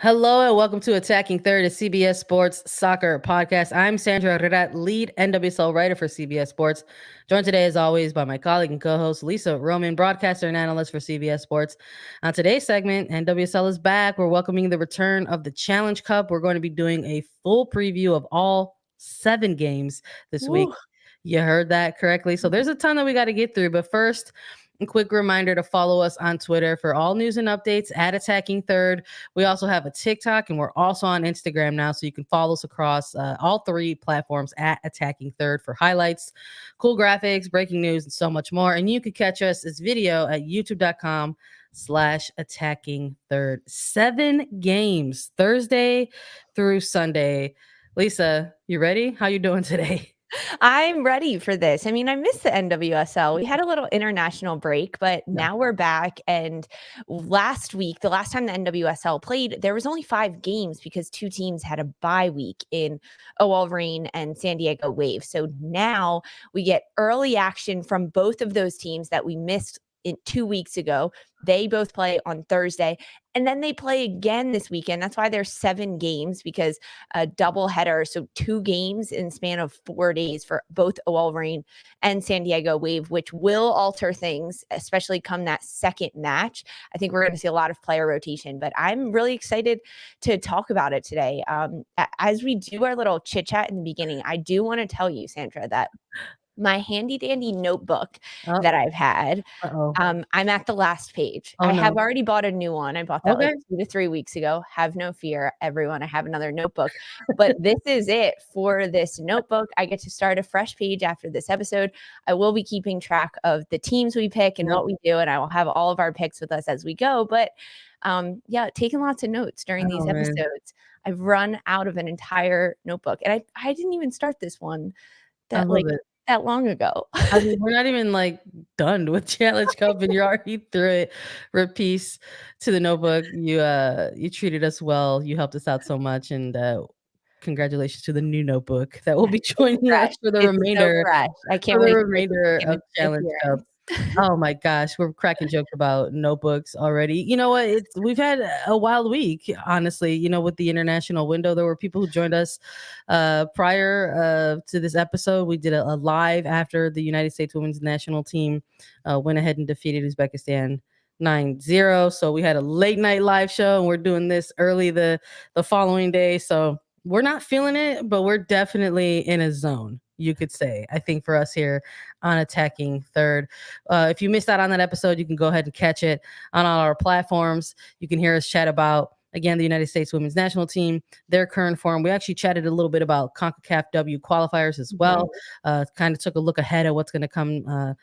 Hello and welcome to Attacking Third, a CBS Sports soccer podcast. I'm Sandra and Herrera, lead NWSL writer for CBS Sports. Joined today, as always, by my colleague and co-host Lisa Roman, broadcaster and analyst for CBS Sports. On today's segment, NWSL is back. We're welcoming the return of the Challenge Cup. We're going to be doing a full preview of all 7 games this week. Woo. You heard that correctly. So there's a ton that we got to get through. But first, a quick reminder to follow us on Twitter for all news and updates at Attacking Third. We also have a TikTok and we're also on Instagram now. So you can follow us across all 3 platforms at Attacking Third for highlights, cool graphics, breaking news, and so much more. And you can catch us as video at youtube.com/attacking third. 7 games, Thursday through Sunday. Lisa, you ready? How you doing today? I'm ready for this. I mean, I miss the NWSL. We had a little international break, but Yeah. now we're back. And last week, the last time the NWSL played, there was only 5 games because 2 teams had a bye week in OL Reign and San Diego Wave. So now we get early action from both of those teams that we missed 2 weeks ago. They both play on Thursday, and then they play again this weekend. That's why there's 7 games, because a double header, so 2 games in the span of 4 days for both OL Reign and San Diego Wave, which will alter things, especially come that second match. I think we're going to see a lot of player rotation, but I'm really excited to talk about it today. As we do our little chit chat in the beginning, I do want to tell you, Sandra, that my handy dandy notebook Oh, that I've had, uh-oh. I'm at the last page. Oh, I have no. already bought a new one. I bought that like Okay. 2 to 3 weeks ago. Have no fear, everyone. I have another notebook. But this is it for this notebook. I get to start a fresh page after this episode. I will be keeping track of the teams we pick and Yep. what we do, and I will have all of our picks with us as we go. But yeah, taking lots of notes during these Oh, man. episodes. I've run out of an entire notebook, and I didn't even start this one I that love like it. that long ago. I mean, we're not even, like, done with Challenge Cup, and you're already through it. Repeats to the notebook. You treated us well. You helped us out so much, and, congratulations to the new notebook that will be It's joining us fresh. It's so fresh. I for can't the wait remainder to make of an Challenge Cup. appearance. Oh my gosh, we're cracking jokes about notebooks already. You know what? We've had a wild week, honestly. With the international window, there were people who joined us prior to this episode. We did a live after the United States women's national team went ahead and defeated Uzbekistan 9-0. So we had a late night live show, and we're doing this early the following day. So we're not feeling it, but we're definitely in a zone, you could say, I think, for us here on Attacking Third. If you missed out on that episode, you can go ahead and catch it on all our platforms. You can hear us chat about, again, the United States women's national team, their current form. We actually chatted a little bit about CONCACAF W qualifiers as well. Kind of took a look ahead at what's going to come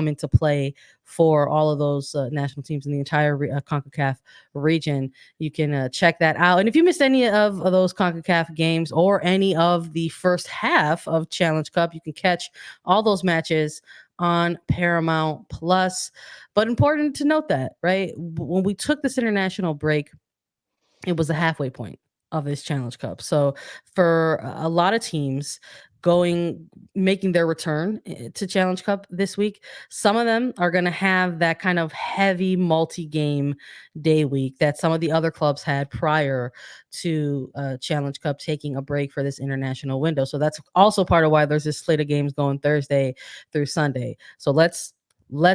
into play for all of those national teams in the entire CONCACAF region. You can check that out. And if you missed any of those CONCACAF games or any of the first half of Challenge Cup, you can catch all those matches on Paramount Plus. But important to note that, right? When we took this international break, it was the halfway point of this Challenge Cup. So for a lot of teams making their return to Challenge Cup this week, some of them are going to have that kind of heavy multi-game day week that some of the other clubs had prior to Challenge Cup taking a break for this international window. So that's also part of why there's this slate of games going Thursday through Sunday. So let's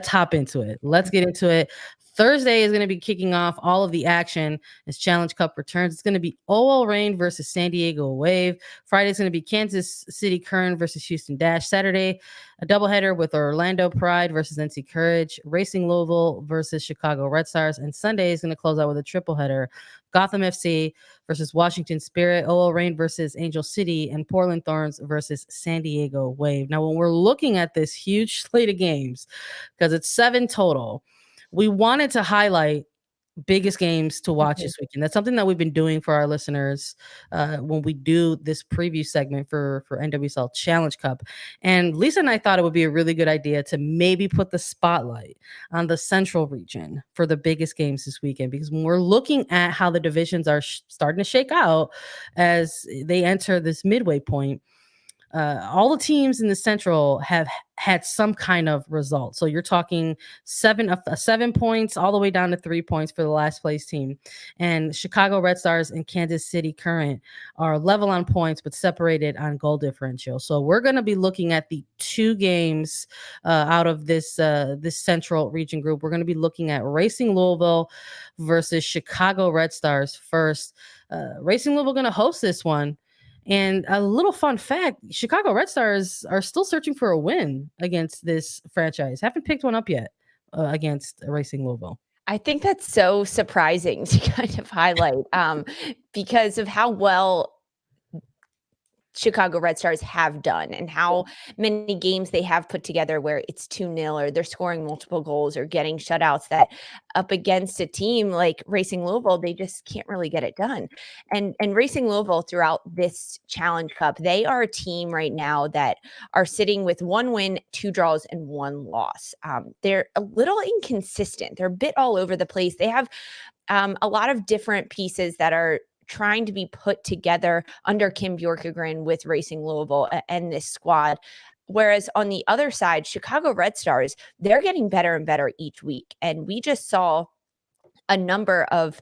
hop into it. Let's get into it. Thursday is going to be kicking off all of the action as Challenge Cup returns. It's going to be OL Reign versus San Diego Wave. Friday is going to be Kansas City Kern versus Houston Dash. Saturday, a doubleheader with Orlando Pride versus NC Courage, Racing Louisville versus Chicago Red Stars, and Sunday is going to close out with a triple header: Gotham FC versus Washington Spirit, OL Reign versus Angel City, and Portland Thorns versus San Diego Wave. Now, when we're looking at this huge slate of games, because it's 7 total, we wanted to highlight biggest games to watch this weekend. That's something that we've been doing for our listeners when we do this preview segment for NWSL Challenge Cup. And Lisa and I thought it would be a really good idea to maybe put the spotlight on the Central region for the biggest games this weekend, because when we're looking at how the divisions are starting to shake out as they enter this midway point, all the teams in the Central have had some kind of result. So you're talking 7 points all the way down to 3 points for the last place team. And Chicago Red Stars and Kansas City Current are level on points, but separated on goal differential. So we're going to be looking at the 2 games out of this Central region group. We're going to be looking at Racing Louisville versus Chicago Red Stars first. Racing Louisville going to host this one. And a little fun fact, Chicago Red Stars are still searching for a win against this franchise. Haven't picked one up yet against Racing Louisville. I think that's so surprising to kind of highlight because of how well Chicago Red Stars have done and how many games they have put together where it's 2-0 or they're scoring multiple goals or getting shutouts, that up against a team like Racing Louisville, they just can't really get it done. And Racing Louisville throughout this Challenge Cup, they are a team right now that are sitting with 1 win, 2 draws, and 1 loss. They're a little inconsistent. They're a bit all over the place. They have a lot of different pieces that are trying to be put together under Kim Bjorkegren with Racing Louisville and this squad. Whereas on the other side, Chicago Red Stars, they're getting better and better each week. And we just saw a number of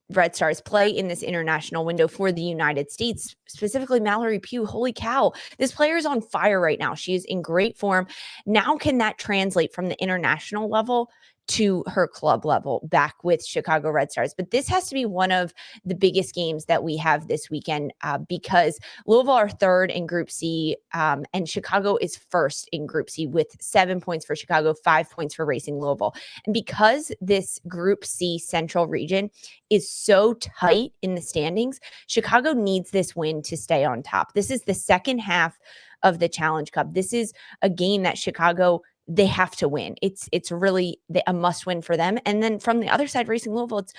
Red Stars play in this international window for the United States, specifically Mallory Pugh. Holy cow, this player is on fire right now. She is in great form. Now, can that translate from the international level to her club level back with Chicago Red Stars? But this has to be one of the biggest games that we have this weekend because Louisville are 3rd in Group C and Chicago is 1st in Group C with 7 points for Chicago, 5 points for Racing Louisville. And because this Group C Central region is so tight in the standings, Chicago needs this win to stay on top. This is the second half of the Challenge Cup. This is a game that Chicago, they have to win. It's really a must win for them. And then from the other side, Racing Louisville, it's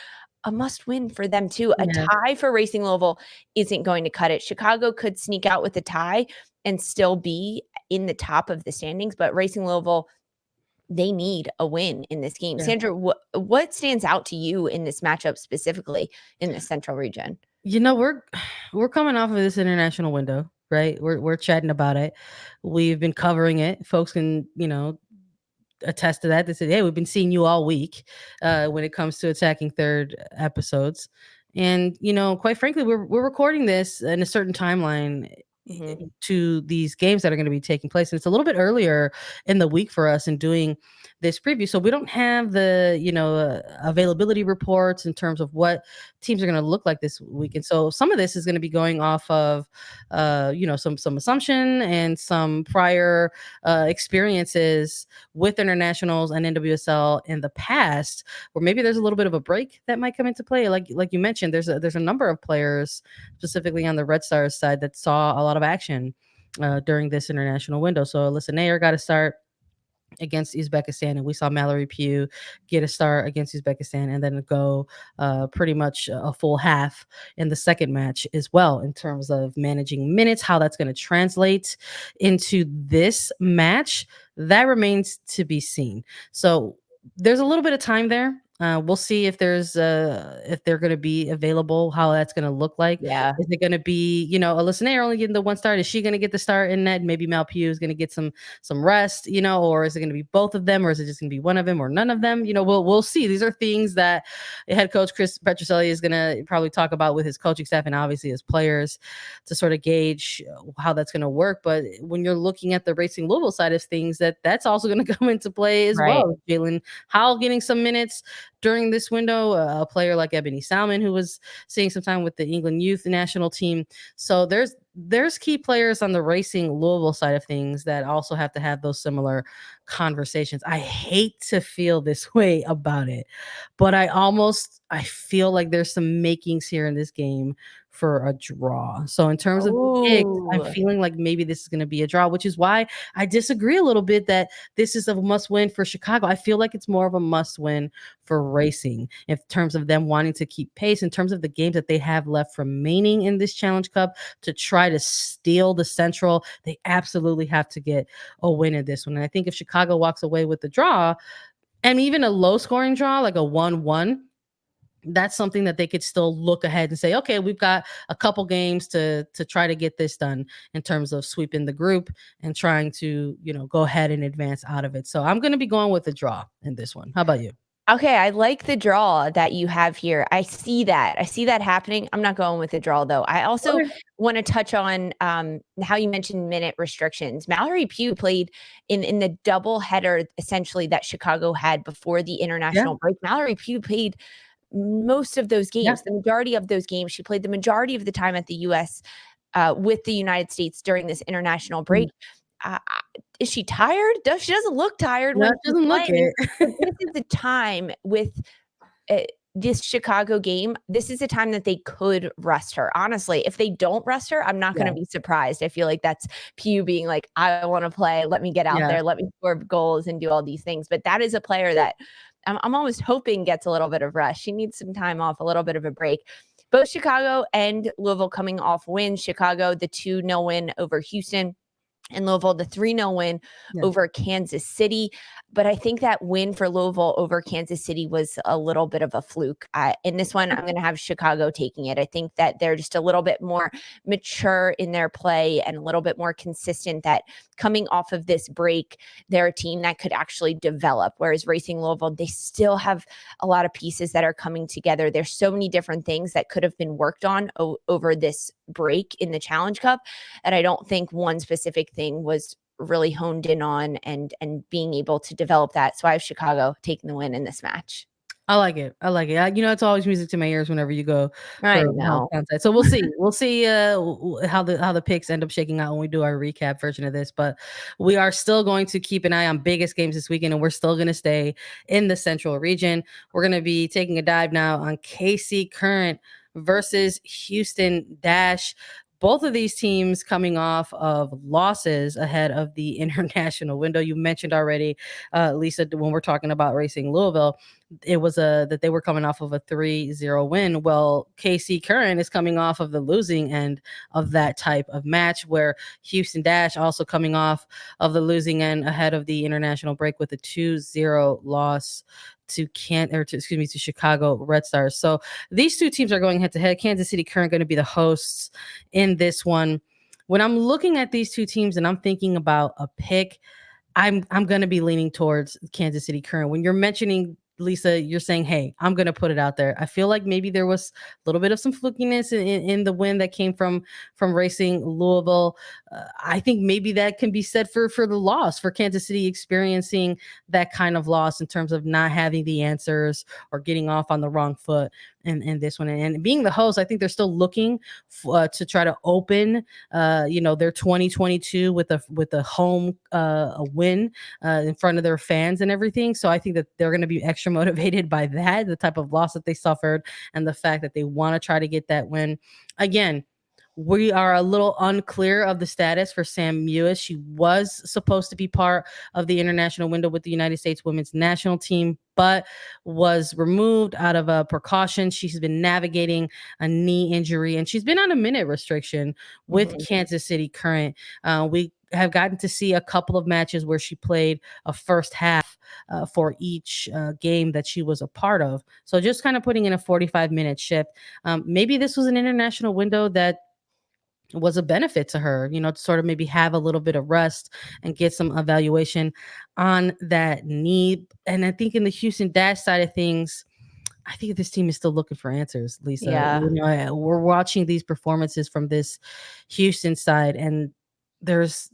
a must win for them too. A tie for Racing Louisville isn't going to cut it. Chicago could sneak out with a tie and still be in the top of the standings, but Racing Louisville, they need a win in this game. Sandra, what stands out to you in this matchup specifically in the Central region? You know, we're coming off of this international window, right? We're chatting about it. We've been covering it. Folks can, attest to that. They said, "Hey, we've been seeing you all week when it comes to Attacking Third episodes." And quite frankly, we're recording this in a certain timeline to these games that are going to be taking place. And it's a little bit earlier in the week for us in doing this preview. So we don't have the, availability reports in terms of what teams are going to look like this week. And so some of this is going to be going off of, some assumption and some prior experiences with internationals and NWSL in the past, where maybe there's a little bit of a break that might come into play. Like you mentioned, there's a number of players specifically on the Red Stars side that saw a lot of action during this international window. So Alyssa Nair got to start against Uzbekistan, and we saw Mallory Pugh get a start against Uzbekistan and then go pretty much a full half in the second match as well in terms of managing minutes. How that's going to translate into this match, that remains to be seen. So there's a little bit of time there. We'll see if they're going to be available, how that's going to look like. Yeah. Is it going to be, Alyssa Nair only getting the 1 start? Is she going to get the start in that? Maybe Mal Pugh is going to get some rest, or is it going to be both of them, or is it just going to be one of them or none of them? We'll see. These are things that head coach Chris Petroselli is going to probably talk about with his coaching staff and obviously his players to sort of gauge how that's going to work. But when you're looking at the Racing Louisville side of things, that's also going to come into play as well. Jalen Howell getting some minutes during this window, a player like Ebony Salmon, who was seeing some time with the England youth national team. So there's key players on the Racing Louisville side of things that also have to have those similar conversations. I hate to feel this way about it, but I feel like there's some makings here in this game for a draw. So in terms of picks, I'm feeling like maybe this is going to be a draw, which is why I disagree a little bit that this is a must win for Chicago. I feel like it's more of a must win for Racing in terms of them wanting to keep pace, in terms of the games that they have left remaining in this Challenge Cup to try to steal the Central. They absolutely have to get a win in this one. And I think if Chicago walks away with the draw, and even a low scoring draw, like a 1-1, that's something that they could still look ahead and say, okay, we've got a couple games to try to get this done in terms of sweeping the group and trying to, go ahead and advance out of it. So I'm going to be going with a draw in this one. How about you? Okay, I like the draw that you have here. I see that. I see that happening. I'm not going with the draw though. I also Okay. want to touch on how you mentioned minute restrictions. Mallory Pugh played in the double header essentially that Chicago had before the Yeah. international break. Mallory Pugh played most of those Yeah. games, the majority of those games. She played the majority of the time at the U.S. With the United States during this international break. Mm. Uh, is she tired? She doesn't look tired No, when it she's doesn't look playing. it. But this is the time with uh, this Chicago game. This is the time that they could rest her. Honestly, if they don't rest her, I'm not going to Yeah. be surprised. I feel like that's Pew being like, I want to play. Let me get out Yeah. there. Let me score goals and do all these things. But that is a player that I'm almost hoping gets a little bit of rest. She needs some time off, a little bit of a break. Both Chicago and Louisville coming off wins. Chicago, the 2-0 win over Houston, and Louisville, the 3-0 win Yeah. over Kansas City. But I think that win for Louisville over Kansas City was a little bit of a fluke. In this one, I'm going to have Chicago taking it. I think that they're just a little bit more mature in their play and a little bit more consistent, that coming off of this break, they're a team that could actually develop. Whereas Racing Louisville, they still have a lot of pieces that are coming together. There's so many different things that could have been worked on over this break in the Challenge Cup, and I don't think one specific thing was really honed in on and being able to develop that. So I have Chicago taking the win in this match. I like it. I like it. It's always music to my ears whenever you go I for health know. content. So we'll see. We'll see how the picks end up shaking out when we do our recap version of this. But we are still going to keep an eye on biggest games this weekend, and we're still going to stay in the Central region. We're going to be taking a dive now on KC Current versus Houston Dash. Both of these teams coming off of losses ahead of the international window. You mentioned already, Lisa, when we're talking about Racing Louisville, it was that they were coming off of a 3-0 win. Well, KC Current is coming off of the losing end of that type of match, where Houston Dash also coming off of the losing end ahead of the international break with a 2-0 loss to Chicago Red Stars. So these two teams are going head to head. Kansas City Current going to be the hosts in this one. When I'm looking at these two teams and I'm thinking about a pick, I'm going to be leaning towards Kansas City Current. When you're mentioning, Lisa, you're saying, hey, I'm going to put it out there. I feel like maybe there was a little bit of some flukiness in the win that came from Racing Louisville. I think maybe that can be said for the loss, for Kansas City experiencing that kind of loss in terms of not having the answers or getting off on the wrong foot in this one. And being the host, I think they're still looking to try to open their 2022 with a home a win in front of their fans and everything. So I think that they're going to be extra motivated by that, the type of loss that they suffered, and the fact that they want to try to get that win. Again, we are a little unclear of the status for Sam Mewis. She was supposed to be part of the international window with the United States women's national team, but was removed out of a precaution. She's been navigating a knee injury, and she's been on a minute restriction with Kansas City Current. We have gotten to see a couple of matches where she played a first half for each game that she was a part of. So just kind of putting in a 45-minute shift. Maybe this was an international window that was a benefit to her, to sort of maybe have a little bit of rest and get some evaluation on that knee. And I think in the Houston Dash side of things, I think this team is still looking for answers, Lisa. Yeah. We're watching these performances from this Houston side, and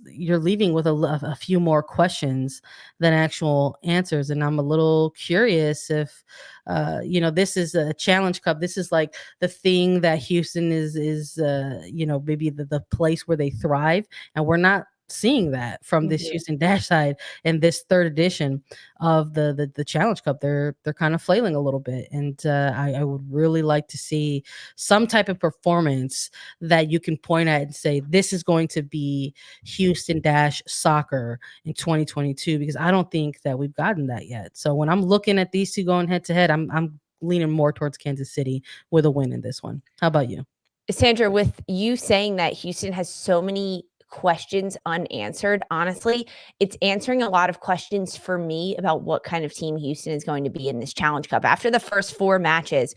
you're leaving with a few more questions than actual answers. And I'm a little curious if, this is a Challenge Cup. This is like the thing that Houston is maybe the place where they thrive, and we're not seeing that from this Houston Dash side in this third edition of the Challenge Cup. They're kind of flailing a little bit, and I would really like to see some type of performance that you can point at and say this is going to be Houston Dash soccer in 2022, because I don't think that we've gotten that yet. So when I'm looking at these two going head to head, I'm leaning more towards Kansas City with a win in this one. How about you? Sandra, with you saying that Houston has so many questions unanswered. Honestly, it's answering a lot of questions for me about what kind of team Houston is going to be in this Challenge Cup. After the first 4 matches,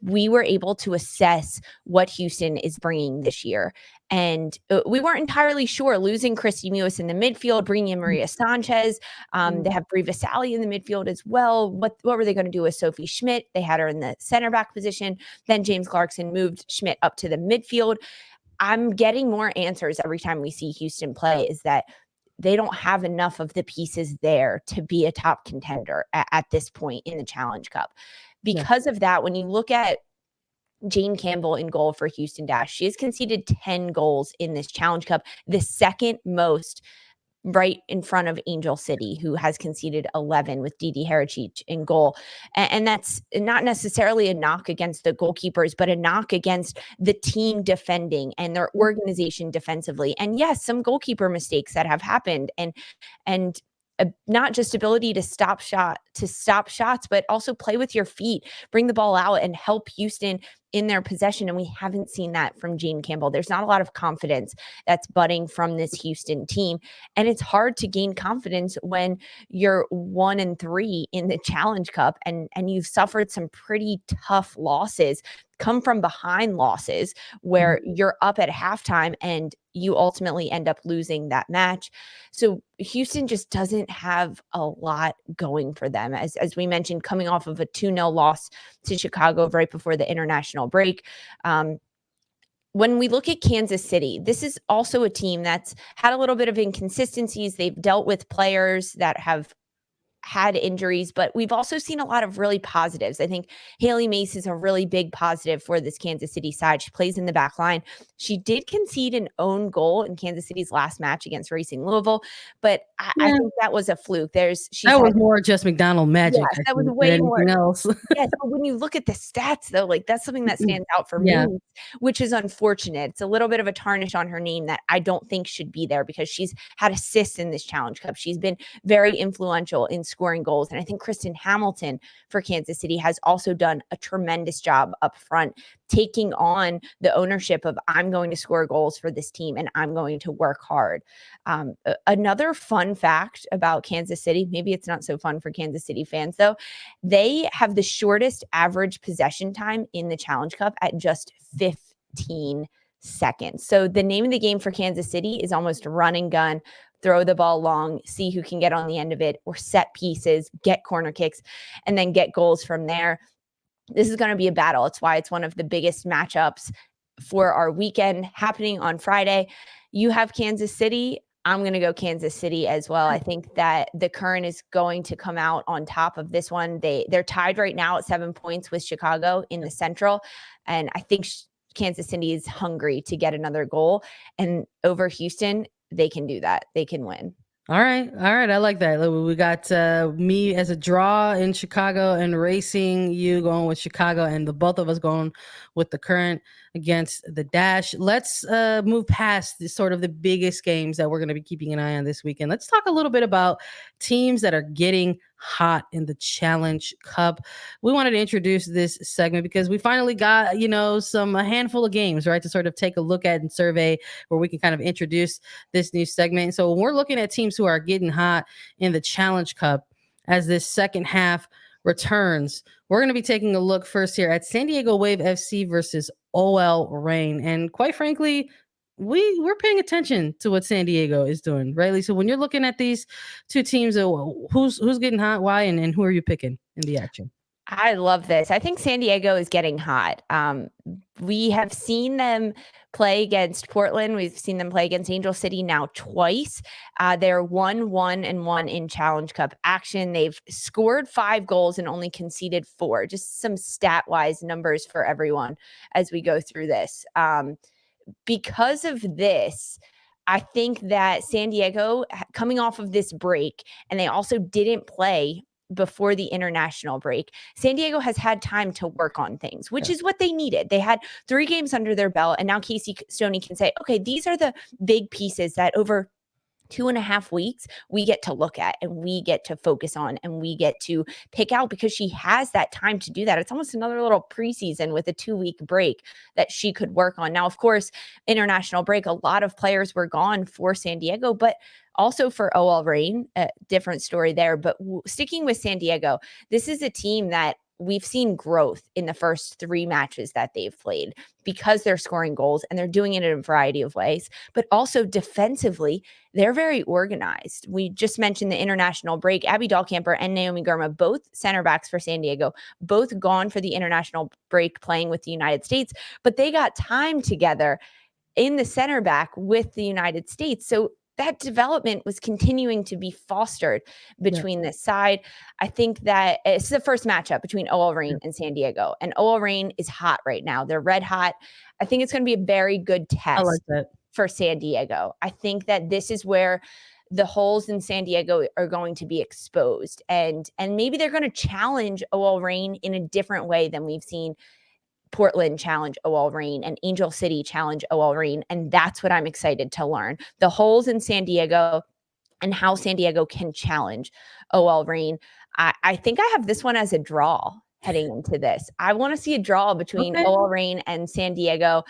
we were able to assess what Houston is bringing this year. And we weren't entirely sure, losing Christy Mewis in the midfield, bringing in Maria Sanchez. They have Brie Vasali in the midfield as well. What were they going to do with Sophie Schmidt? They had her in the center back position. Then James Clarkson moved Schmidt up to the midfield. I'm getting more answers every time we see Houston play, is that they don't have enough of the pieces there to be a top contender at this point in the Challenge Cup. Because of that, when you look at Jane Campbell in goal for Houston Dash, she has conceded 10 goals in this Challenge Cup, the second most, right in front of Angel City, who has conceded 11 with Didi Herrera in goal. And that's not necessarily a knock against the goalkeepers, but a knock against the team defending and their organization defensively. And yes, some goalkeeper mistakes that have happened, and not just ability to stop shots, but also play with your feet, bring the ball out and help Houston in their possession. And we haven't seen that from Jane Campbell. There's not a lot of confidence that's budding from this Houston team. And it's hard to gain confidence when you're 1-3 in the Challenge Cup and you've suffered some pretty tough losses, come from behind losses where you're up at halftime and you ultimately end up losing that match. So Houston just doesn't have a lot going for them. As we mentioned, coming off of a 2-0 loss to Chicago right before the international break. When we look at Kansas City, this is also a team that's had a little bit of inconsistencies. They've dealt with players that have had injuries, but we've also seen a lot of really positives. I think Haley Mace is a really big positive for this Kansas City side. She plays in the back line. She did concede an own goal in Kansas City's last match against Racing Louisville, but I think that was a fluke. That was more just McDonald magic. Yes, that was way more else. Yes, but when you look at the stats, though, like that's something that stands out for me, which is unfortunate. It's a little bit of a tarnish on her name that I don't think should be there, because she's had assists in this Challenge Cup. She's been very influential in scoring goals. And I think Kristen Hamilton for Kansas City has also done a tremendous job up front, taking on the ownership of, I'm going to score goals for this team and I'm going to work hard. Another fun fact about Kansas City, maybe it's not so fun for Kansas City fans though, they have the shortest average possession time in the Challenge Cup at just 15 seconds. So the name of the game for Kansas City is almost run and gun, throw the ball long, see who can get on the end of it, or set pieces, get corner kicks, and then get goals from there. This is going to be a battle. It's why it's one of the biggest matchups for our weekend, happening on Friday. You have Kansas City. I'm going to go Kansas City as well. I think that the Current is going to come out on top of this one. They're tied right now at 7 points with Chicago in the Central. And I think Kansas City is hungry to get another goal. And over Houston, they can do that. They can win. All right. I like that. We got me as a draw in Chicago and Racing, you going with Chicago, and the both of us going with the Current against the Dash. Let's move past the biggest games that we're going to be keeping an eye on this weekend. Let's talk a little bit about teams that are getting hot in the Challenge Cup. We wanted to introduce this segment because we finally got, a handful of games, right, to sort of take a look at and survey, where we can kind of introduce this new segment. So when we're looking at teams who are getting hot in the Challenge Cup as this second half returns, we're going to be taking a look first here at San Diego Wave FC versus OL Reign. And quite frankly, we're paying attention to what San Diego is doing, right, Lisa? When you're looking at these two teams, who's getting hot, why, and who are you picking in the action? I love this. I think San Diego is getting hot. We have seen them play against Portland. We've seen them play against Angel City now twice. They're 1-1-1 in Challenge Cup action. They've scored 5 goals and only conceded 4. Just some stat-wise numbers for everyone as we go through this. Because of this, I think that San Diego, coming off of this break, and they also didn't play before the international break, San Diego has had time to work on things, which is what they needed. They had 3 games under their belt, and now Casey Stoney can say, okay, these are the big pieces that over 2.5 weeks we get to look at and we get to focus on and we get to pick out, because she has that time to do that. It's almost another little preseason with a 2-week break that she could work on. Now, of course, international break, a lot of players were gone for San Diego, but also for OL Reign, a different story there. But sticking with San Diego, this is a team that we've seen growth in the first 3 matches that they've played, because they're scoring goals and they're doing it in a variety of ways. But also defensively, they're very organized. We just mentioned the international break. Abby Dahlkemper and Naomi Girma, both center backs for San Diego, both gone for the international break playing with the United States, but they got time together in the center back with the United States. So that development was continuing to be fostered between this side. I think that it's the first matchup between OL Reign and San Diego, and OL Reign is hot right now. They're red hot. I think it's going to be a very good test for San Diego. I think that this is where the holes in San Diego are going to be exposed, and maybe they're going to challenge OL Reign in a different way than we've seen Portland challenge OL Reign and Angel City challenge OL Reign. And that's what I'm excited to learn. The holes in San Diego and how San Diego can challenge OL Reign. I think I have this one as a draw heading into this. I want to see a draw between OL Reign and San Diego,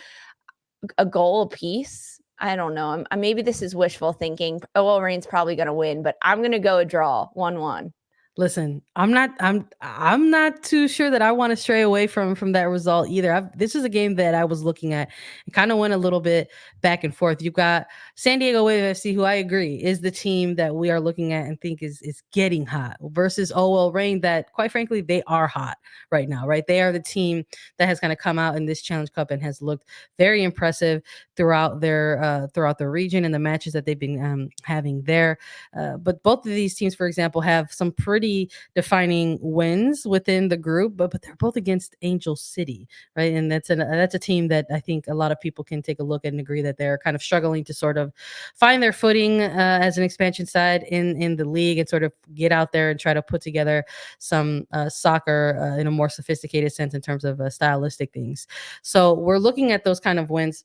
a goal apiece. I don't know. Maybe this is wishful thinking. OL Reign's probably going to win, but I'm going to go a draw, 1-1. Listen, I'm not too sure that I want to stray away from that result either. This is a game that I was looking at and kind of went a little bit back and forth. You've got San Diego Wave FC, who I agree is the team that we are looking at and think is getting hot, versus OL Reign, that quite frankly they are hot right now, right? They are the team that has kind of come out in this Challenge Cup and has looked very impressive throughout their region and the matches that they've been having there. But both of these teams, for example, have some pretty defining wins within the group, but they're both against Angel City, right? And that's a team that I think a lot of people can take a look at and agree that they're kind of struggling to sort of find their footing as an expansion side in the league and sort of get out there and try to put together some soccer in a more sophisticated sense in terms of stylistic things. So we're looking at those kind of wins.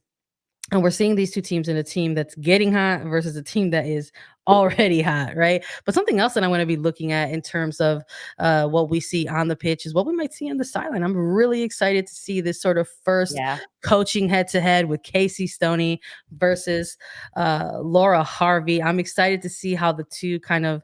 And we're seeing these two teams in a team that's getting hot versus a team that is already hot, right? But something else that I want to be looking at in terms of what we see on the pitch is what we might see on the sideline. I'm really excited to see this sort of first coaching head-to-head with Casey Stoney versus Laura Harvey. I'm excited to see how the two kind of,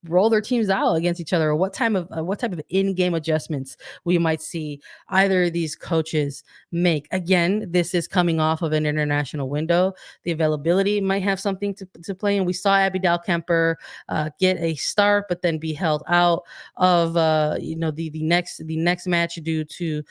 roll their teams out against each other, or what type of in-game adjustments we might see either of these coaches make. Again, this is coming off of an international window. The availability might have something to play, and we saw Abby Dahlkemper get a start but then be held out of the next match due to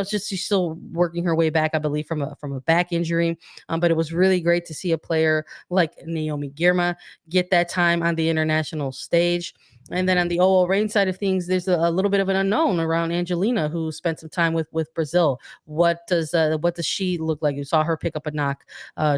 just she's still working her way back, I believe, from a back injury. But it was really great to see a player like Naomi Girma get that time on the international stage. And then on the OL Reign side of things, there's a little bit of an unknown around Angelina, who spent some time with Brazil. What does she look like? You saw her pick up a knock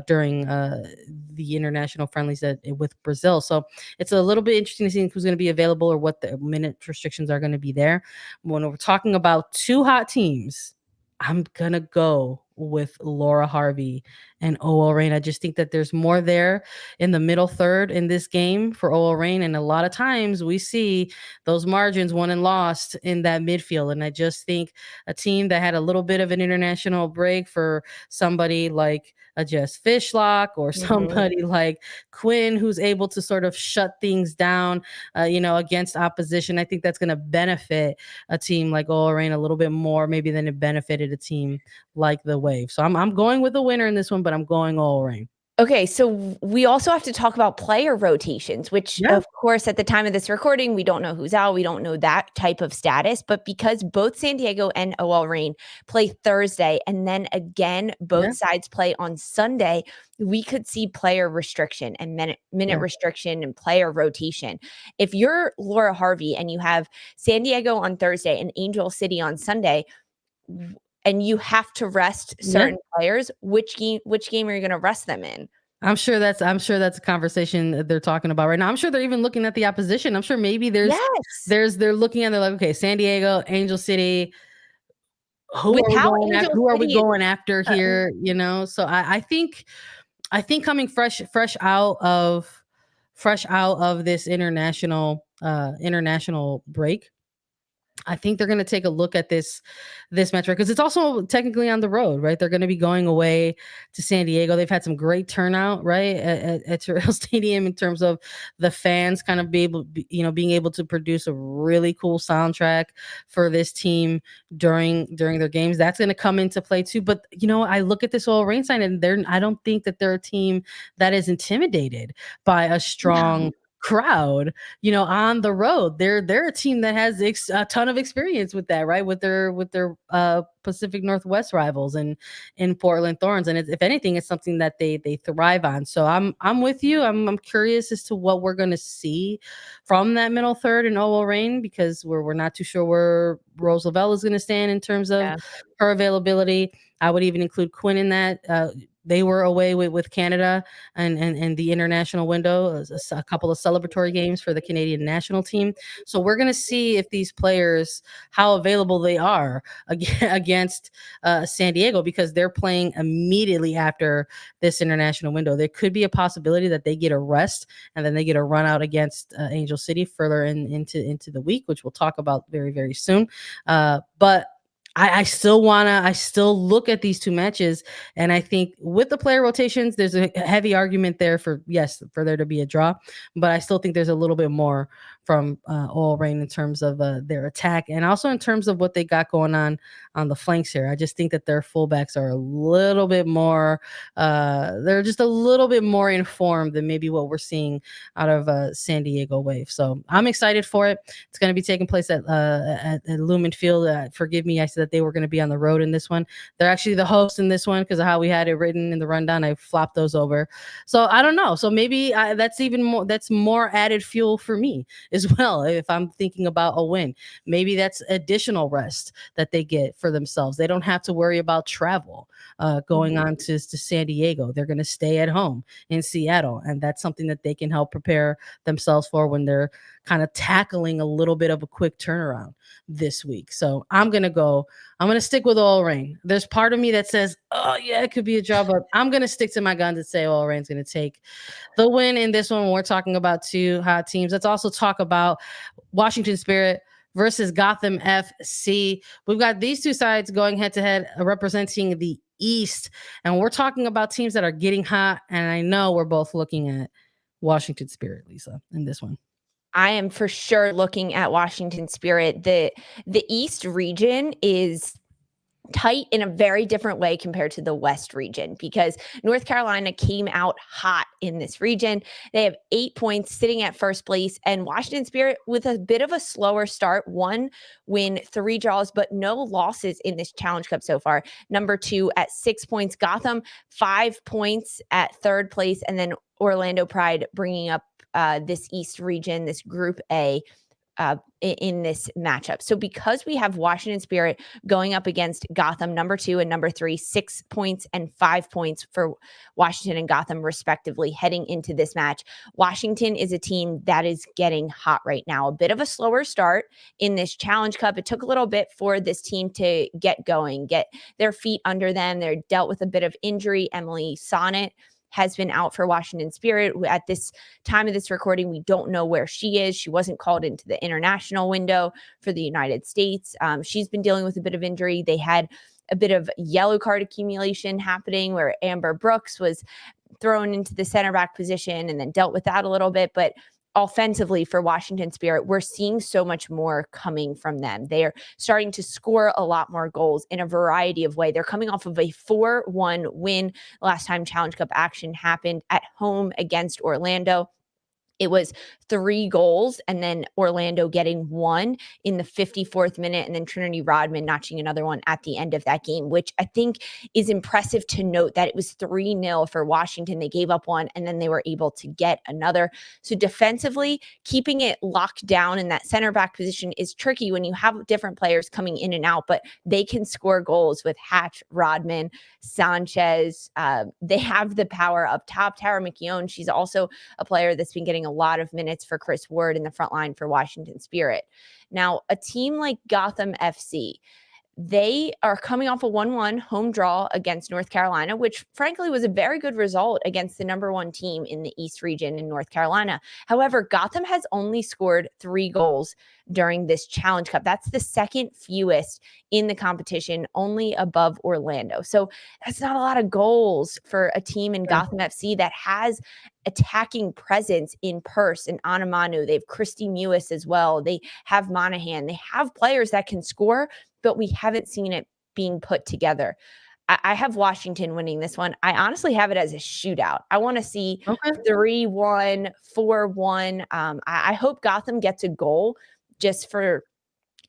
during the international friendlies with Brazil. So it's a little bit interesting to see who's going to be available or what the minute restrictions are going to be there. When we're talking about two hot teams, I'm going to go with Laura Harvey and OL Reign. I just think that there's more there in the middle third in this game for OL Reign. And a lot of times we see those margins won and lost in that midfield. And I just think a team that had a little bit of an international break for somebody like a Jess Fishlock or somebody like Quinn, who's able to sort of shut things down, against opposition. I think that's going to benefit a team like OL Reign a little bit more maybe than it benefited a team like the Wave. So I'm going with the winner in this one, but I'm going OL Reign. Okay, so we also have to talk about player rotations, which, of course, at the time of this recording, we don't know who's out. We don't know that type of status. But because both San Diego and OL Reign play Thursday, and then again, both sides play on Sunday, we could see player restriction and minute restriction and player rotation. If you're Laura Harvey and you have San Diego on Thursday and Angel City on Sunday, and you have to rest certain players, which game are you going to rest them in? I'm sure that's a conversation that they're talking about right now. I'm sure they're even looking at the opposition. I'm sure maybe they're looking at, they're like, okay, San Diego, Angel City, who are we going after here? So I think I think coming fresh out of this international break, I think they're going to take a look at this metric because it's also technically on the road, right? They're going to be going away to San Diego. They've had some great turnout, right, at Terrell Stadium in terms of the fans kind of being able to produce a really cool soundtrack for this team during their games. That's going to come into play too. But I look at this All Rain sign, and I don't think that they're a team that is intimidated by a strong crowd on the road. They're a team that has a ton of experience with that, right, with their Pacific Northwest rivals and in Portland Thorns, and if anything, it's something that they thrive on. So I'm with you. I'm curious as to what we're going to see from that middle third in OL Reign, because we're not too sure where Rose Lavelle is going to stand in terms of her availability. I would even include Quinn in that. They were away with Canada and the international window, a couple of celebratory games for the Canadian national team. So we're going to see if these players, how available they are against San Diego, because they're playing immediately after this international window. There could be a possibility that they get a rest and then they get a run out against Angel City further into the week, which we'll talk about very, very soon. But I still look at these two matches, and I think with the player rotations, there's a heavy argument there for there to be a draw, but I still think there's a little bit more from All Rain in terms of their attack, and also in terms of what they got going on the flanks here. I just think that their fullbacks are a little bit more, they're just a little bit more informed than maybe what we're seeing out of San Diego Wave. So I'm excited for it. It's going to be taking place at Lumen Field. Forgive me, I said that they were going to be on the road in this one. They're actually the host in this one because of how we had it written in the rundown. I flopped those over. So I don't know. So maybe that's more added fuel for me as well. If I'm thinking about a win, maybe that's additional rest that they get for themselves. They don't have to worry about travel going on to San Diego. They're going to stay at home in Seattle. And that's something that they can help prepare themselves for when they're kind of tackling a little bit of a quick turnaround this week. So I'm going to stick with All Rain. There's part of me that says, oh yeah, it could be a draw, but I'm going to stick to my guns and say All Rain's going to take the win in this one. When we're talking about two hot teams, let's also talk about Washington Spirit versus Gotham FC. We've got these two sides going head to head, representing the East, and we're talking about teams that are getting hot. And I know we're both looking at Washington Spirit, Lisa, in this one. I am for sure looking at Washington Spirit. The East region is tight in a very different way compared to the West region, because North Carolina came out hot in this region. They have 8 points, sitting at first place, and Washington Spirit with a bit of a slower start, 1 win, 3 draws, but no losses in this Challenge Cup so far. Number 2 at 6 points, Gotham 5 points at third place, and then Orlando Pride bringing up this East region, this Group A, in this matchup. So because we have Washington Spirit going up against Gotham, number 2 and number 3, 6 points and 5 points for Washington and Gotham respectively heading into this match, Washington is a team that is getting hot right now. A bit of a slower start in this Challenge Cup. It took a little bit for this team to get going, get their feet under them. They're dealt with a bit of injury. Emily Sonnet has been out for Washington Spirit. At this time of this recording, we don't know where she is. She wasn't called into the international window for the United States. She's been dealing with a bit of injury. They had a bit of yellow card accumulation happening where Amber Brooks was thrown into the center back position and then dealt with that a little bit. But offensively for Washington Spirit, we're seeing so much more coming from them. They are starting to score a lot more goals in a variety of ways. They're coming off of a 4-1 win last time Challenge Cup action happened at home against Orlando. It was 3 goals and then Orlando getting 1 in the 54th minute, and then Trinity Rodman notching another one at the end of that game, which I think is impressive to note that it was 3-0 for Washington. They gave up 1 and then they were able to get another. So defensively, keeping it locked down in that center back position is tricky when you have different players coming in and out, but they can score goals with Hatch, Rodman, Sanchez. They have the power up top. Tara McKeown, she's also a player that's been getting a lot of minutes for Chris Ward in the front line for Washington Spirit. Now, a team like Gotham FC, They are coming off a 1-1 home draw against North Carolina, which frankly was a very good result against the number 1 team in the East region in North Carolina. However, Gotham has only scored 3 goals during this Challenge Cup. That's the second fewest in the competition, only above Orlando. So that's not a lot of goals for a team in Gotham FC that has attacking presence in Purse and Anamanu. They have Christy Mewis as well. They have Monahan. They have players that can score, but we haven't seen it being put together. I have Washington winning this one. I honestly have it as a shootout. I want to see 3-1, 4-1. I hope Gotham gets a goal just for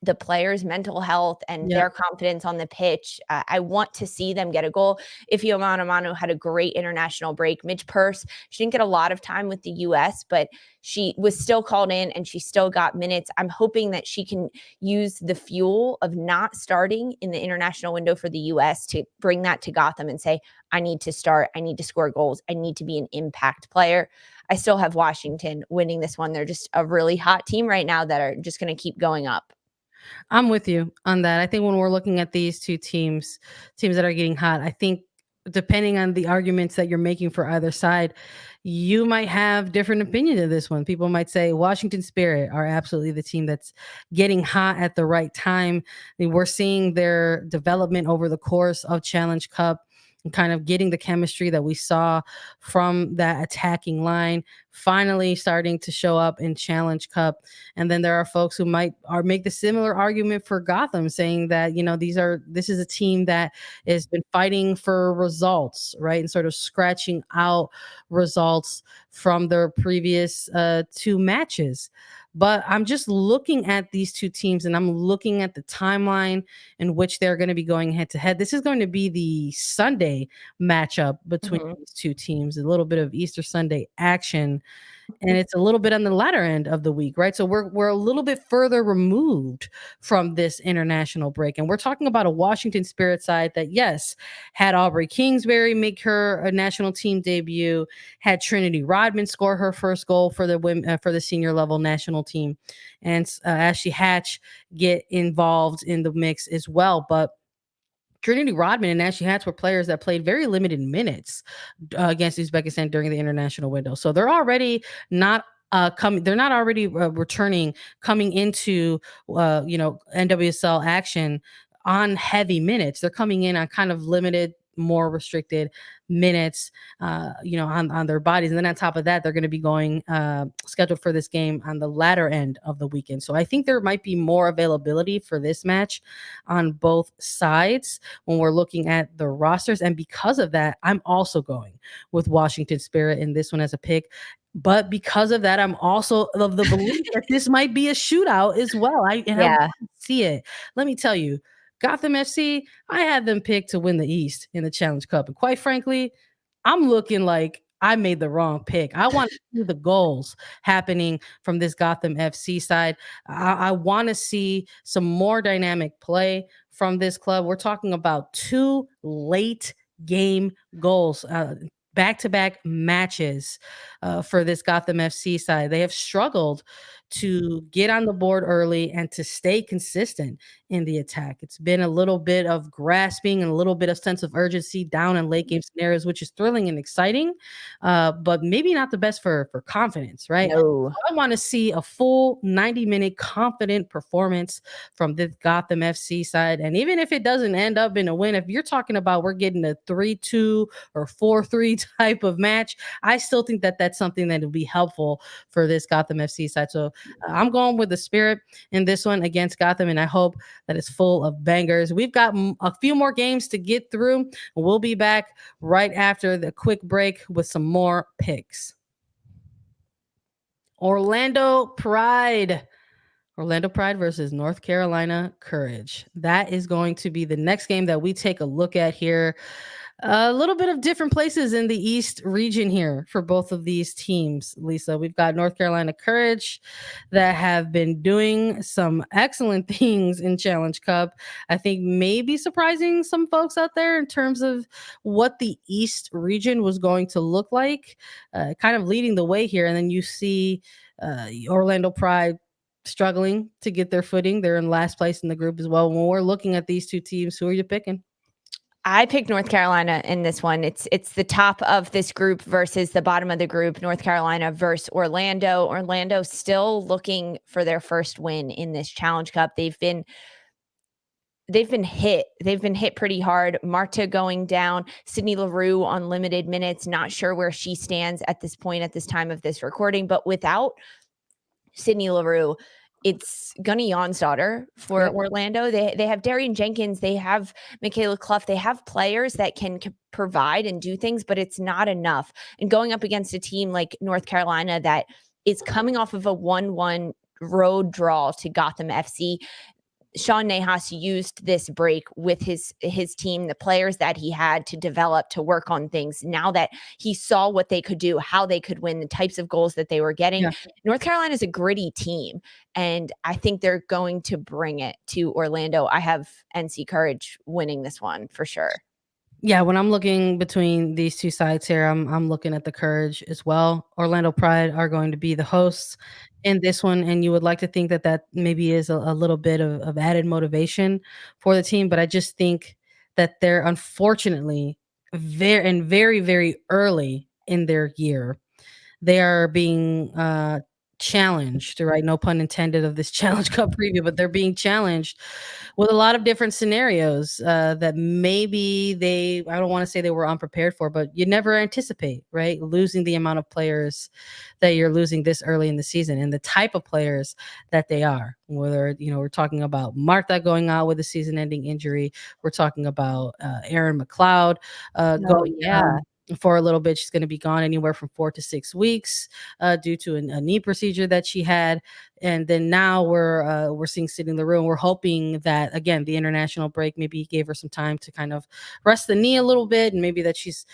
the players' mental health and their confidence on the pitch. I want to see them get a goal. Ifeoma Onumonu had a great international break. Midge Purse, she didn't get a lot of time with the U.S., but she was still called in and she still got minutes. I'm hoping that she can use the fuel of not starting in the international window for the U.S. to bring that to Gotham and say, I need to start. I need to score goals. I need to be an impact player. I still have Washington winning this one. They're just a really hot team right now that are just going to keep going up. I'm with you on that. I think when we're looking at these two teams that are getting hot, I think depending on the arguments that you're making for either side, you might have different opinions of this one. People might say Washington Spirit are absolutely the team that's getting hot at the right time. I mean, we're seeing their development over the course of Challenge Cup and kind of getting the chemistry that we saw from that attacking line finally starting to show up in Challenge Cup. And then there are folks who might make the similar argument for Gotham, saying that, this is a team that has been fighting for results, right? And sort of scratching out results from their previous 2 matches. But I'm just looking at these two teams and I'm looking at the timeline in which they're going to be going head to head. This is going to be the Sunday matchup between these two teams, a little bit of Easter Sunday action. And it's a little bit on the latter end of the week, right? So we're a little bit further removed from this international break. And we're talking about a Washington Spirit side that, yes, had Aubrey Kingsbury make her a national team debut, had Trinity Rodman score her first goal for the women for the senior level national team, and Ashley Hatch get involved in the mix as well. But Trinity Rodman and Ashley Hatch were players that played very limited minutes against Uzbekistan during the international window. So they're already not coming. They're not already returning, coming into NWSL action on heavy minutes. They're coming in on kind of limited, more restricted minutes, on their bodies. And then on top of that, they're going to be going scheduled for this game on the latter end of the weekend. So I think there might be more availability for this match on both sides when we're looking at the rosters. And because of that, I'm also going with Washington Spirit in this one as a pick. But because of that, I'm also of the belief that this might be a shootout as well. I want to see it. Let me tell you, Gotham FC, I had them picked to win the East in the Challenge Cup. And quite frankly, I'm looking like I made the wrong pick. I want to see the goals happening from this Gotham FC side. I want to see some more dynamic play from this club. We're talking about 2 late game goals, back-to-back matches for this Gotham FC side. They have struggled to get on the board early and to stay consistent in the attack. It's been a little bit of grasping and a little bit of sense of urgency down in late game scenarios, which is thrilling and exciting, but maybe not the best for confidence, right? No. I want to see a full 90-minute confident performance from the Gotham FC side. And even if it doesn't end up in a win, if you're talking about we're getting a 3-2 or 4-3 type of match, I still think that that's something that will be helpful for this Gotham FC side. So I'm going with the Spirit in this one against Gotham, and I hope that it's full of bangers. We've got a few more games to get through. We'll be back right after the quick break with some more picks. Orlando Pride versus North Carolina Courage. That is going to be the next game that we take a look at here. A little bit of different places in the East region here for both of these teams, Lisa. We've got North Carolina Courage that have been doing some excellent things in Challenge Cup. I think maybe surprising some folks out there in terms of what the East region was going to look like, kind of leading the way here. And then you see Orlando Pride struggling to get their footing. They're in last place in the group as well. When we're looking at these two teams, who are you picking? I picked North Carolina in this one. It's the top of this group versus the bottom of the group. North Carolina versus Orlando. Orlando still looking for their first win in this Challenge Cup. They've been hit. They've been hit pretty hard. Marta going down, Sydney Leroux on limited minutes. Not sure where she stands at this point, at this time of this recording, but without Sydney Leroux, it's Gunny Jonsdottir for Orlando. They have Darian Jenkins. They have Michaela Clough. They have players that can provide and do things, but it's not enough. And going up against a team like North Carolina that is coming off of a 1-1 road draw to Gotham FC, Sean Nahas used this break with his team, the players that he had to develop, to work on things. Now that he saw what they could do, how they could win, the types of goals that they were getting. North Carolina is a gritty team, and I think they're going to bring it to Orlando. I have NC Courage winning this one for sure. Yeah, when I'm looking between these two sides here, I'm looking at the Courage as well. Orlando Pride are going to be the hosts in this one, and you would like to think that that maybe is a little bit of added motivation for the team, but I just think that they're unfortunately very, very early in their year. They are being challenged, right? No pun intended of this Challenge Cup preview, but they're being challenged with a lot of different scenarios that maybe I don't want to say they were unprepared for, but you never anticipate, right? Losing the amount of players that you're losing this early in the season and the type of players that they are. Whether, we're talking about Martha going out with a season ending injury, we're talking about Erin McLeod going down for a little bit. She's going to be gone anywhere from 4 to 6 weeks due to a knee procedure that she had. And then now we're seeing Sydney Leroux, and we're hoping that, again, the international break maybe gave her some time to kind of rest the knee a little bit, and maybe that she's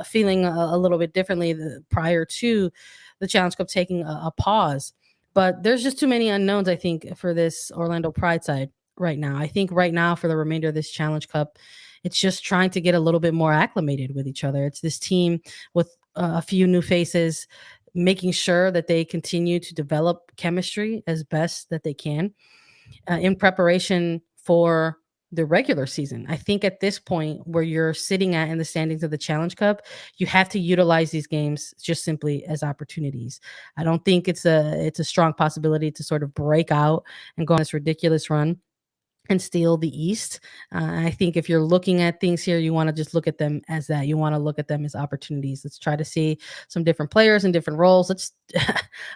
feeling a little bit differently prior to the Challenge Cup taking a pause. But there's just too many unknowns, I think, for this Orlando Pride side right now. I think right now for the remainder of this Challenge Cup, it's just trying to get a little bit more acclimated with each other. It's this team with a few new faces, making sure that they continue to develop chemistry as best that they can in preparation for the regular season. I think at this point where you're sitting at in the standings of the Challenge Cup, you have to utilize these games just simply as opportunities. I don't think it's a strong possibility to sort of break out and go on this ridiculous run and steal the East. I think if you're looking at things here, you want to just look at them as that. You want to look at them as opportunities. Let's try to see some different players in different roles.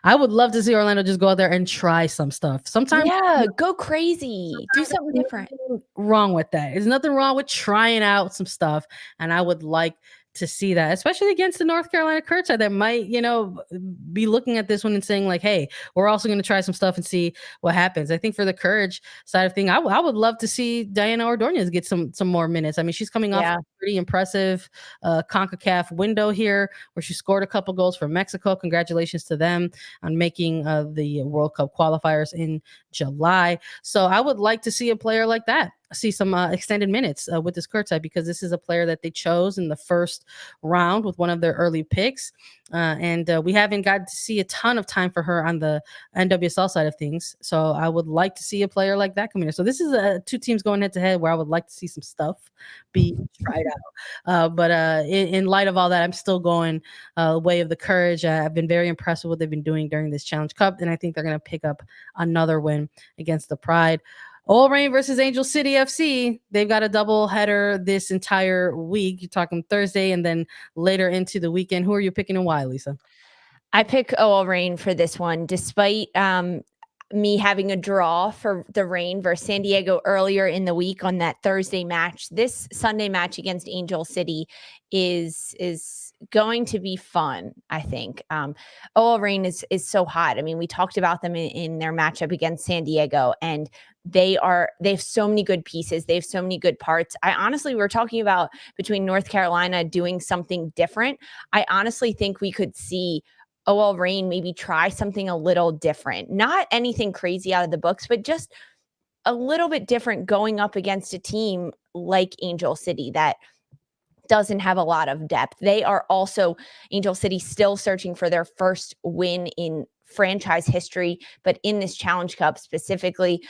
I would love to see Orlando just go out there and try some stuff. Sometimes, go crazy, do something different. Wrong with that. There's nothing wrong with trying out some stuff, and I would like to see that, especially against the North Carolina Courage side that might, be looking at this one and saying like, hey, we're also going to try some stuff and see what happens. I think for the Courage side of thing, I would love to see Diana Ordonez get some more minutes. I mean, she's coming off a pretty impressive CONCACAF window here where she scored a couple goals for Mexico. Congratulations to them on making the World Cup qualifiers in July. So I would like to see a player like that see some extended minutes with this Court side, because this is a player that they chose in the first round with one of their early picks. And we haven't got to see a ton of time for her on the NWSL side of things. So I would like to see a player like that come in. So this is two teams going head to head where I would like to see some stuff be tried out. But in light of all that, I'm still going way of the Courage. I've been very impressed with what they've been doing during this Challenge Cup, and I think they're going to pick up another win against the Pride. All Rain versus Angel City FC. They've got a double header this entire week. You're talking Thursday and then later into the weekend. Who are you picking and why, Lisa? I pick OL Reign for this one, despite me having a draw for the Reign versus San Diego earlier in the week on that Thursday match. This Sunday match against Angel City is going to be fun, I think. OL Reign is so hot. I mean, we talked about them in their matchup against San Diego, and they have so many good pieces. They have so many good parts. We're talking about between North Carolina doing something different. I honestly think we could see OL Reign maybe try something a little different. Not anything crazy out of the books, but just a little bit different going up against a team like Angel City that doesn't have a lot of depth. They are also, Angel City, still searching for their first win in franchise history, but in this Challenge Cup specifically,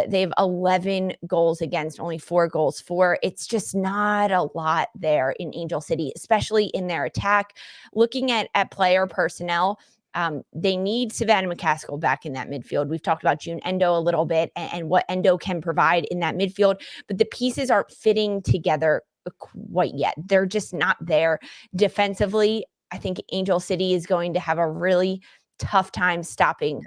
they have 11 goals against, only 4 goals for. It's just not a lot there in Angel City, especially in their attack. Looking at player personnel, they need Savannah McCaskill back in that midfield. We've talked about June Endo a little bit and what Endo can provide in that midfield, but the pieces aren't fitting together quite yet. They're just not there defensively. I think Angel City is going to have a really tough time stopping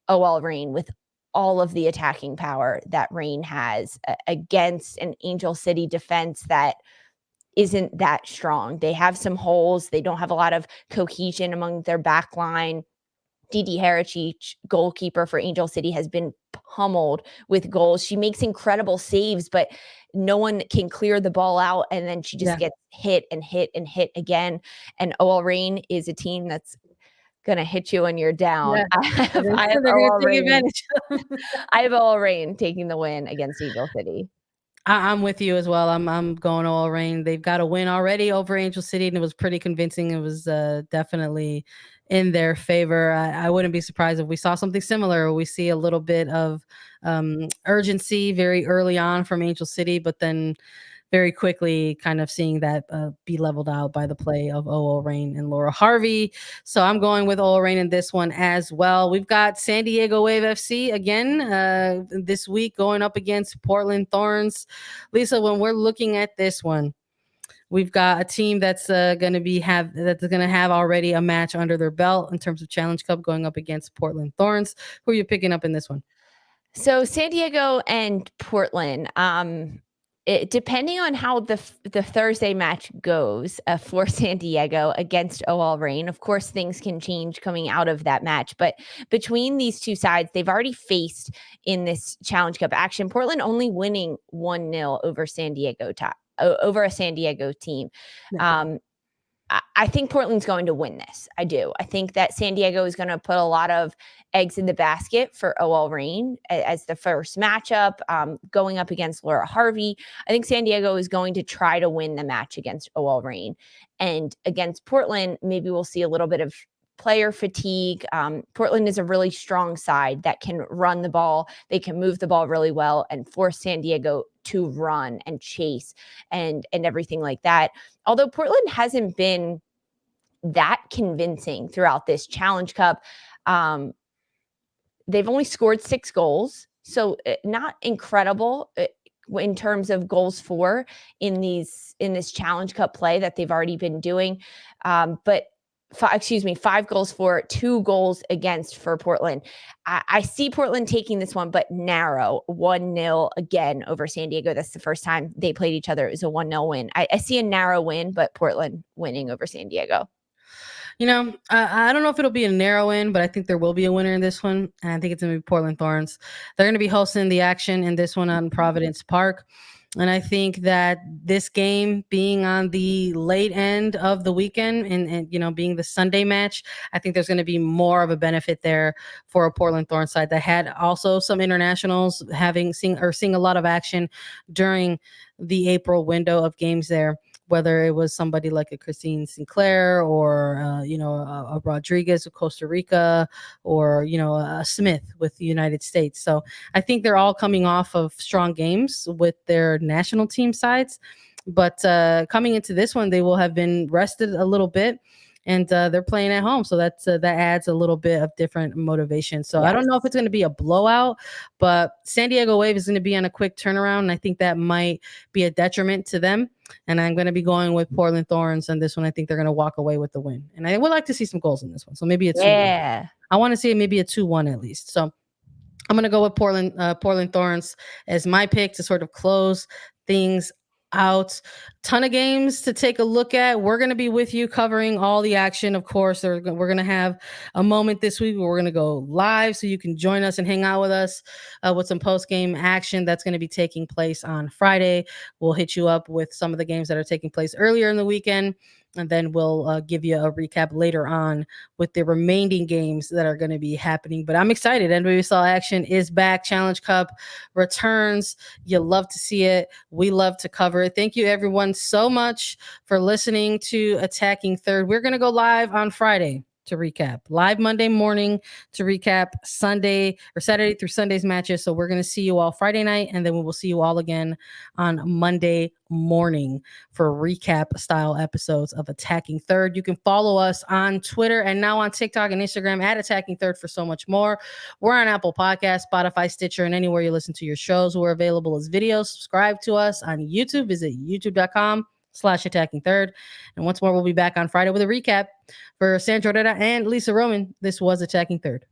OL Reign with all of the attacking power that Reign has against an Angel City defense that isn't that strong. They have some holes. They don't have a lot of cohesion among their back line. Didi Herrera, goalkeeper for Angel City, has been pummeled with goals. She makes incredible saves, but no one can clear the ball out, and then she just gets hit and hit and hit again. And OL Reign is a team that's going to hit you when you're down. Yeah. I have OL Reign taking the win against Angel City. I'm with you as well. I'm going all Reign. They've got a win already over Angel City, and it was pretty convincing. It was definitely in their favor. I wouldn't be surprised if we saw something similar. We see a little bit of urgency very early on from Angel City, but then very quickly kind of seeing that be leveled out by the play of OL Reign and Laura Harvey. So I'm going with OL Reign in this one as well. We've got San Diego Wave FC again this week going up against Portland Thorns. Lisa, when we're looking at this one, we've got a team that's going to have already a match under their belt in terms of Challenge Cup going up against Portland Thorns. Who are you picking up in this one? So San Diego and Portland, depending on how the Thursday match goes for San Diego against OL Reign, of course, things can change coming out of that match. But between these two sides, they've already faced in this Challenge Cup action. Portland only winning 1-0 over over a San Diego team. Yeah. I think Portland's going to win this. I do. I think that San Diego is going to put a lot of eggs in the basket for OL Reign as the first matchup, going up against Laura Harvey. I think San Diego is going to try to win the match against OL Reign. And against Portland, maybe we'll see a little bit of player fatigue. Portland is a really strong side that can run the ball. They can move the ball really well and force San Diego to run and chase and everything like that. Although Portland hasn't been that convincing throughout this Challenge Cup, they've only scored 6 goals, so not incredible in terms of goals for in this Challenge Cup play that they've already been doing. But 5 goals for, 2 goals against for Portland. I see Portland taking this one, but narrow, 1-0 again over San Diego. That's the first time they played each other. It was a 1-0 win. I see a narrow win, but Portland winning over San Diego. You know, I don't know if it'll be a narrow win, but I think there will be a winner in this one. And I think it's going to be Portland Thorns. They're going to be hosting the action in this one on Providence Park. And I think that this game being on the late end of the weekend and you know, being the Sunday match, I think there's going to be more of a benefit there for a Portland Thorns side that had also some internationals seeing a lot of action during the April window of games there, whether it was somebody like a Christine Sinclair or, a Rodriguez of Costa Rica or, a Smith with the United States. So I think they're all coming off of strong games with their national team sides. But coming into this one, they will have been rested a little bit. And they're playing at home. So that adds a little bit of different motivation. So yes. I don't know if it's going to be a blowout, but San Diego Wave is going to be on a quick turnaround. And I think that might be a detriment to them. And I'm going to be going with Portland Thorns on this one. I think they're going to walk away with the win. And I would like to see some goals in this one. So maybe a 2-1. Yeah. I want to see maybe a 2-1 at least. So I'm going to go with Portland Thorns as my pick to sort of close things out. Ton of games to take a look at. We're going to be with you covering all the action. Of course, we're going to have a moment this week where we're going to go live so you can join us and hang out with us with some post-game action that's going to be taking place on Friday. We'll hit you up with some of the games that are taking place earlier in the weekend. And then we'll give you a recap later on with the remaining games that are going to be happening. But I'm excited. NWSL action is back. Challenge Cup returns. You love to see it. We love to cover it. Thank you, everyone, so much for listening to Attacking Third. We're going to go live on Friday. to recap. Live Monday morning to recap Sunday or Saturday through Sunday's matches. So we're going to see you all Friday night, and then we will see you all again on Monday morning for recap style episodes of Attacking Third. You can follow us on Twitter and now on TikTok and Instagram at Attacking Third for so much more. We're on Apple Podcasts, Spotify, Stitcher, and anywhere you listen to your shows. We're available as videos. Subscribe to us on YouTube. Visit youtube.com/Attacking Third. And once more, we'll be back on Friday with a recap. For Sandra Herrera and Lisa Roman, this was Attacking Third.